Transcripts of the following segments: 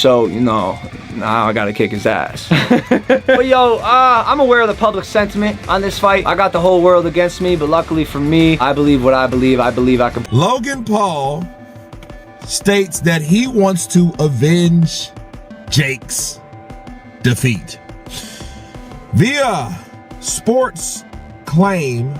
So, now I gotta kick his ass. But yo, I'm aware of the public sentiment on this fight. I got the whole world against me, but luckily for me, I believe what I believe. I believe I can. Logan Paul states that he wants to avenge Jake's defeat. Via sports claim,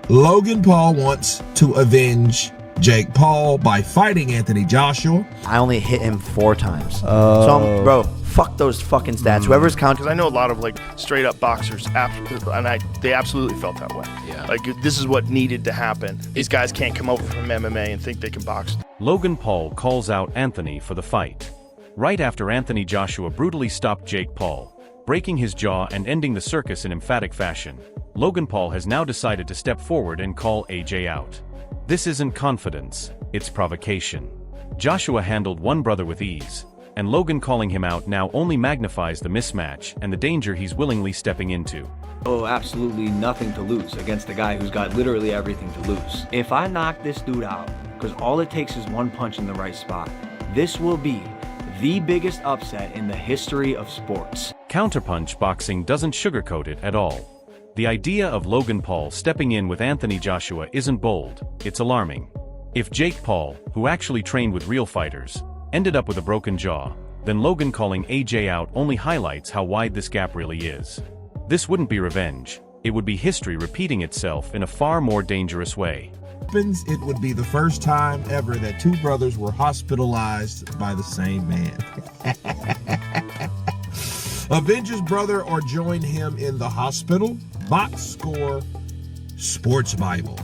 Logan Paul wants to avenge Jake Paul by fighting Anthony Joshua. I only hit him 4 times. So, bro, fuck those fucking stats. Whoever's counting. Because I know a lot of like straight up boxers, and they absolutely felt that way. Yeah. Like this is what needed to happen. These guys can't come over from MMA and think they can box. Logan Paul calls out Anthony for the fight. Right after Anthony Joshua brutally stopped Jake Paul, breaking his jaw and ending the circus in emphatic fashion, Logan Paul has now decided to step forward and call AJ out. This isn't confidence, it's provocation. Joshua handled one brother with ease, and Logan calling him out now only magnifies the mismatch and the danger he's willingly stepping into. Oh, absolutely nothing to lose against the guy who's got literally everything to lose. If I knock this dude out, because all it takes is one punch in the right spot, this will be the biggest upset in the history of sports. Counterpunch boxing doesn't sugarcoat it at all. The idea of Logan Paul stepping in with Anthony Joshua isn't bold, it's alarming. If Jake Paul, who actually trained with real fighters, ended up with a broken jaw, then Logan calling AJ out only highlights how wide this gap really is. This wouldn't be revenge, it would be history repeating itself in a far more dangerous way. It would be the first time ever that 2 brothers were hospitalized by the same man. Avenge his brother or join him in the hospital? Box Score Sports Bible.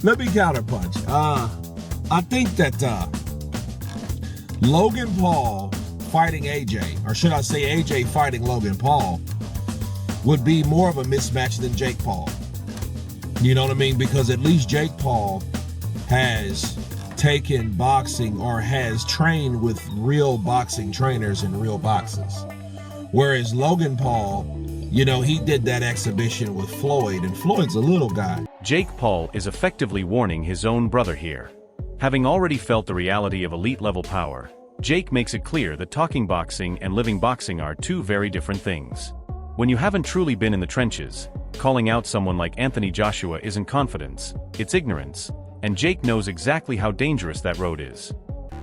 Let me counterpunch. I think that Logan Paul fighting AJ, or should I say AJ fighting Logan Paul, would be more of a mismatch than Jake Paul. You know what I mean? Because at least Jake Paul has taken boxing or has trained with real boxing trainers in real boxes. Whereas Logan Paul, he did that exhibition with Floyd, and Floyd's a little guy. Jake Paul is effectively warning his own brother here. Having already felt the reality of elite-level power, Jake makes it clear that talking boxing and living boxing are 2 very different things. When you haven't truly been in the trenches, calling out someone like Anthony Joshua isn't confidence, it's ignorance, and Jake knows exactly how dangerous that road is.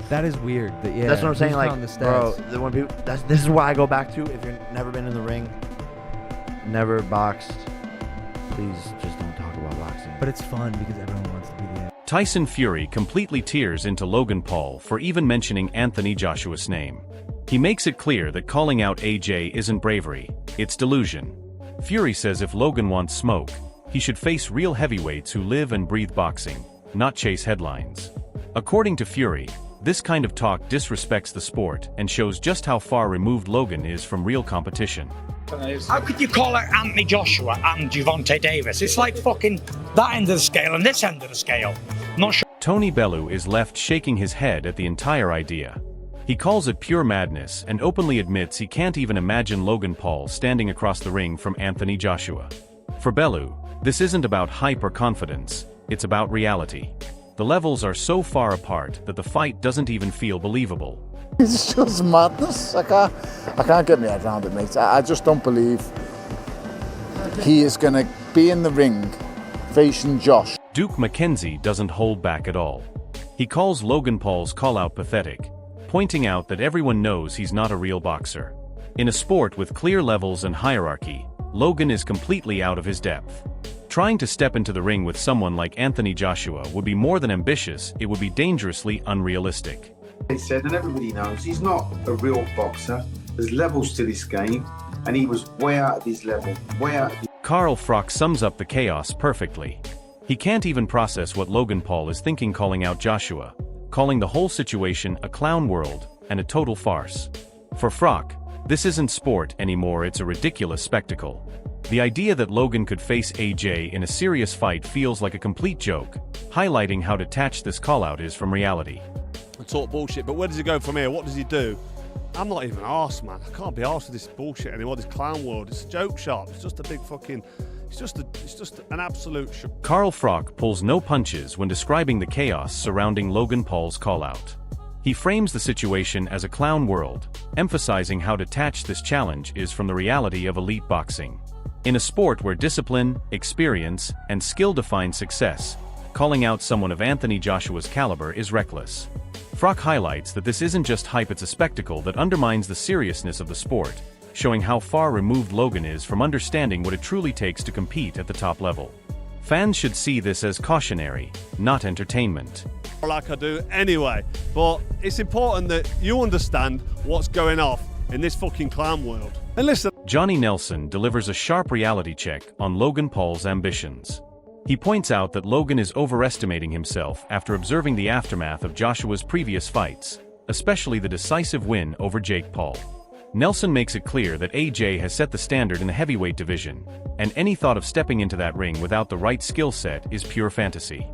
That is weird. Yeah, that's what I'm saying. Like, bro, bro, this is why I go back to, if you've never been in the ring, never boxed, please just don't talk about boxing. but it's fun because everyone wants to be the. Tyson Fury completely tears into Logan Paul for even mentioning Anthony Joshua's name. He makes it clear that calling out AJ isn't bravery, it's delusion. Fury says if Logan wants smoke, he should face real heavyweights who live and breathe boxing, not chase headlines. According to Fury, this kind of talk disrespects the sport and shows just how far removed Logan is from real competition. How could you call out Anthony Joshua and Gervonta Davis? It's like fucking that end of the scale and this end of the scale. I'm not sure. Tony Bellew is left shaking his head at the entire idea. He calls it pure madness and openly admits he can't even imagine Logan Paul standing across the ring from Anthony Joshua. For Bellew, this isn't about hype or confidence, it's about reality. The levels are so far apart that the fight doesn't even feel believable. It's just madness. I can't get my head around it, mate. I just don't believe he is going to be in the ring facing Josh. Duke McKenzie doesn't hold back at all. He calls Logan Paul's call-out pathetic, pointing out that everyone knows he's not a real boxer. In a sport with clear levels and hierarchy, Logan is completely out of his depth. Trying to step into the ring with someone like Anthony Joshua would be more than ambitious, it would be dangerously unrealistic. He said, and everybody knows, he's not a real boxer. There's levels to this game, and he was way out of his level, way out of his... Carl Froch sums up the chaos perfectly. He can't even process what Logan Paul is thinking calling out Joshua, calling the whole situation a clown world and a total farce. For Froch, this isn't sport anymore, it's a ridiculous spectacle. The idea that Logan could face AJ in a serious fight feels like a complete joke, highlighting how detached this call-out is from reality. I talk bullshit, but where does he go from here? What does he do? I'm not even arsed, man. I can't be arsed with this bullshit anymore, this clown world. It's a joke shop. It's just a big fucking... It's just an absolute... Carl Froch pulls no punches when describing the chaos surrounding Logan Paul's call-out. He frames the situation as a clown world, emphasizing how detached this challenge is from the reality of elite boxing. In a sport where discipline, experience, and skill define success, calling out someone of Anthony Joshua's caliber is reckless. Frock highlights that this isn't just hype, it's a spectacle that undermines the seriousness of the sport, showing how far removed Logan is from understanding what it truly takes to compete at the top level. Fans should see this as cautionary, not entertainment. Like I do anyway, but it's important that you understand what's going off in this fucking clown world. And listen, Johnny Nelson delivers a sharp reality check on Logan Paul's ambitions. He points out that Logan is overestimating himself after observing the aftermath of Joshua's previous fights, especially the decisive win over Jake Paul. Nelson makes it clear that AJ has set the standard in the heavyweight division, and any thought of stepping into that ring without the right skill set is pure fantasy.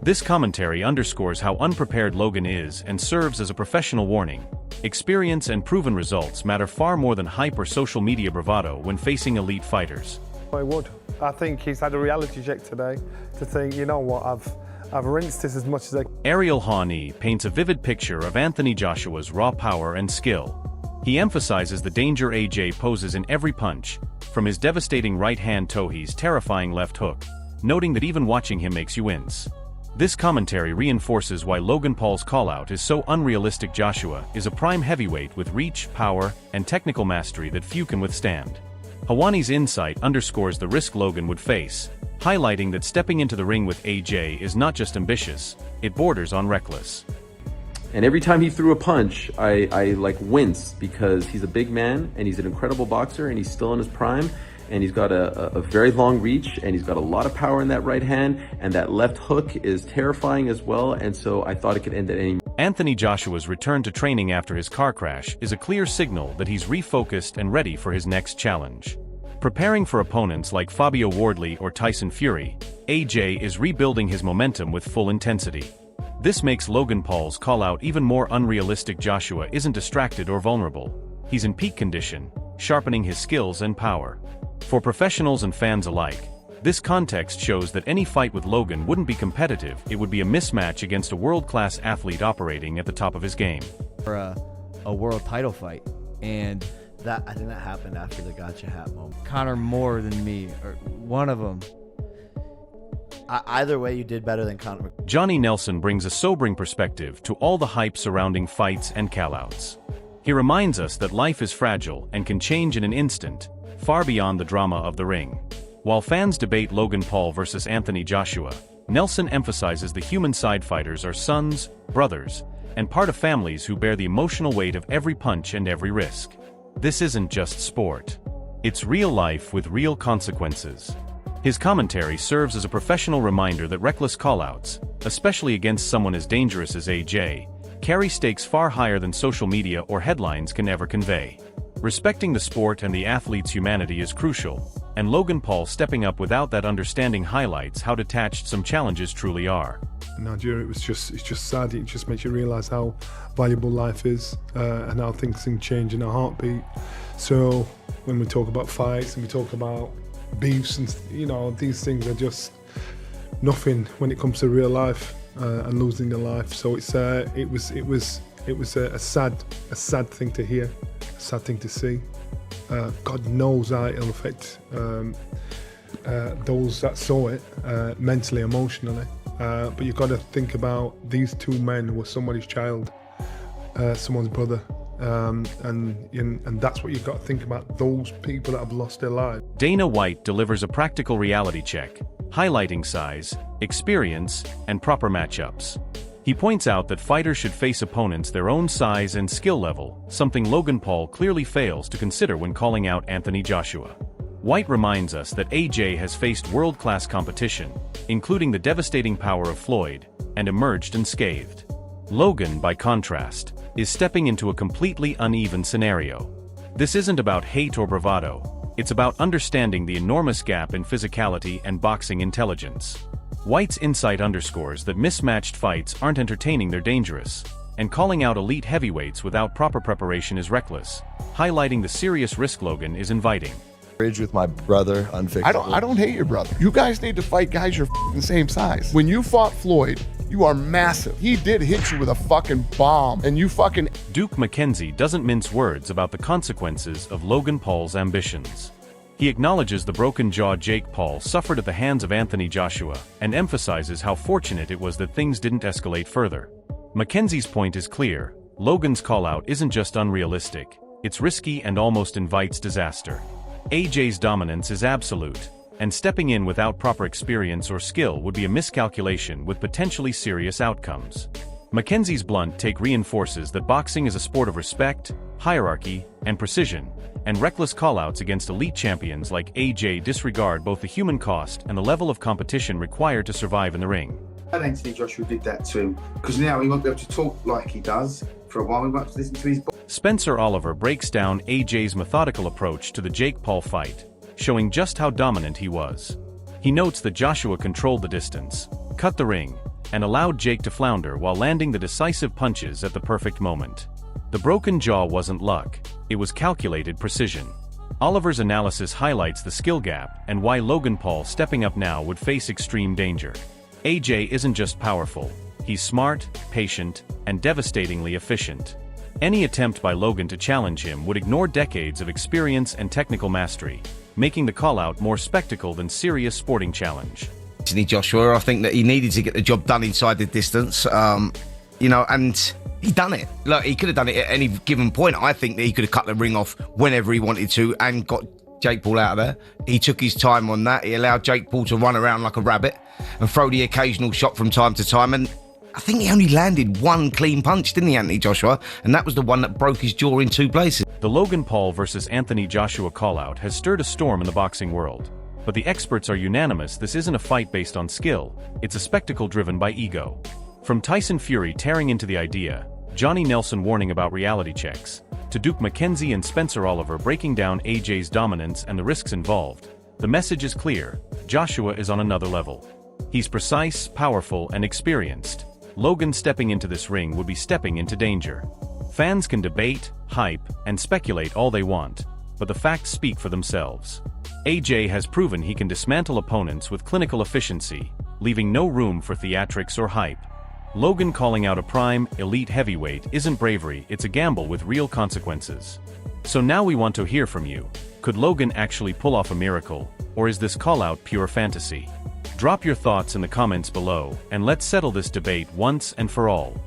This commentary underscores how unprepared Logan is and serves as a professional warning. Experience and proven results matter far more than hype or social media bravado when facing elite fighters. I would. I think he's had a reality check today to think, you know what, I've rinsed this as much as I can. Ariel Hawani paints a vivid picture of Anthony Joshua's raw power and skill. He emphasizes the danger AJ poses in every punch, from his devastating right hand to his terrifying left hook, noting that even watching him makes you wince. This commentary reinforces why Logan Paul's callout is so unrealistic. Joshua is a prime heavyweight with reach, power, and technical mastery that few can withstand. Hawani's insight underscores the risk Logan would face, highlighting that stepping into the ring with AJ is not just ambitious, it borders on reckless. And every time he threw a punch, I like wince, because he's a big man and he's an incredible boxer and he's still in his prime, and he's got a very long reach and he's got a lot of power in that right hand, and that left hook is terrifying as well, and so I thought it could end at any. Anthony Joshua's return to training after his car crash is a clear signal that he's refocused and ready for his next challenge. Preparing for opponents like Fabio Wardley or Tyson Fury, AJ is rebuilding his momentum with full intensity. This makes Logan Paul's call-out even more unrealistic. Joshua isn't distracted or vulnerable. He's in peak condition, sharpening his skills and power. For professionals and fans alike, this context shows that any fight with Logan wouldn't be competitive, it would be a mismatch against a world-class athlete operating at the top of his game. For a world title fight, and I think that happened after the gotcha hat moment. Connor more than me, or one of them. Either way, you did better than Connor. Johnny Nelson brings a sobering perspective to all the hype surrounding fights and callouts. He reminds us that life is fragile and can change in an instant, far beyond the drama of the ring. While fans debate Logan Paul versus Anthony Joshua, Nelson emphasizes the human side. Fighters are sons, brothers, and part of families who bear the emotional weight of every punch and every risk. This isn't just sport. It's real life with real consequences. His commentary serves as a professional reminder that reckless callouts, especially against someone as dangerous as AJ, carry stakes far higher than social media or headlines can ever convey. Respecting the sport and the athlete's humanity is crucial, and Logan Paul stepping up without that understanding highlights how detached some challenges truly are. In Nigeria, it's just sad. It just makes you realise how valuable life is, and how things can change in a heartbeat. So when we talk about fights and we talk about beefs, and these things are just nothing when it comes to real life and losing your life. So it was a sad thing to hear, a sad thing to see. God knows how it'll affect those that saw it mentally, emotionally. But you've got to think about these two men who were somebody's child, someone's brother. And that's what you've got to think about, those people that have lost their lives. Dana White delivers a practical reality check, highlighting size, experience, and proper matchups. He points out that fighters should face opponents their own size and skill level, something Logan Paul clearly fails to consider when calling out Anthony Joshua. White reminds us that AJ has faced world-class competition, including the devastating power of Floyd, and emerged unscathed. Logan, by contrast, is stepping into a completely uneven scenario. This isn't about hate or bravado, it's about understanding the enormous gap in physicality and boxing intelligence. White's insight underscores that mismatched fights aren't entertaining, they're dangerous, and calling out elite heavyweights without proper preparation is reckless, highlighting the serious risk Logan is inviting. With my brother, unfixable. I don't hate your brother. You guys need to fight guys your the same size. When you fought Floyd, you are massive. He did hit you with a fucking bomb, and you fucking... Duke McKenzie doesn't mince words about the consequences of Logan Paul's ambitions. He acknowledges the broken jaw Jake Paul suffered at the hands of Anthony Joshua, and emphasizes how fortunate it was that things didn't escalate further. McKenzie's point is clear. Logan's call-out isn't just unrealistic, it's risky and almost invites disaster. AJ's dominance is absolute, and stepping in without proper experience or skill would be a miscalculation with potentially serious outcomes. McKenzie's blunt take reinforces that boxing is a sport of respect, hierarchy, and precision, and reckless callouts against elite champions like AJ disregard both the human cost and the level of competition required to survive in the ring. Anthony Joshua did that to him, because now he won't be able to talk like he does for a while. We won't have to listen to his... Spencer Oliver breaks down AJ's methodical approach to the Jake Paul fight, showing just how dominant he was. He notes that Joshua controlled the distance, cut the ring, and allowed Jake to flounder while landing the decisive punches at the perfect moment. The broken jaw wasn't luck, it was calculated precision. Oliver's analysis highlights the skill gap and why Logan Paul stepping up now would face extreme danger. AJ isn't just powerful, he's smart, patient, and devastatingly efficient. Any attempt by Logan to challenge him would ignore decades of experience and technical mastery, making the call-out more spectacle than serious sporting challenge. Anthony Joshua, I think that he needed to get the job done inside the distance, and he done it. Look, he could have done it at any given point. I think that he could have cut the ring off whenever he wanted to and got Jake Paul out of there. He took his time on that. He allowed Jake Paul to run around like a rabbit and throw the occasional shot from time to time, and I think he only landed one clean punch, didn't he, Anthony Joshua? And that was the one that broke his jaw in 2 places. The Logan Paul versus Anthony Joshua call-out has stirred a storm in the boxing world. But the experts are unanimous this isn't a fight based on skill, it's a spectacle driven by ego. From Tyson Fury tearing into the idea, Johnny Nelson warning about reality checks, to Duke McKenzie and Spencer Oliver breaking down AJ's dominance and the risks involved, the message is clear: Joshua is on another level. He's precise, powerful, and experienced. Logan stepping into this ring would be stepping into danger. Fans can debate, hype, and speculate all they want, but the facts speak for themselves. AJ has proven he can dismantle opponents with clinical efficiency, leaving no room for theatrics or hype. Logan calling out a prime, elite heavyweight isn't bravery, it's a gamble with real consequences. So now we want to hear from you. Could Logan actually pull off a miracle, or is this call-out pure fantasy? Drop your thoughts in the comments below, and let's settle this debate once and for all.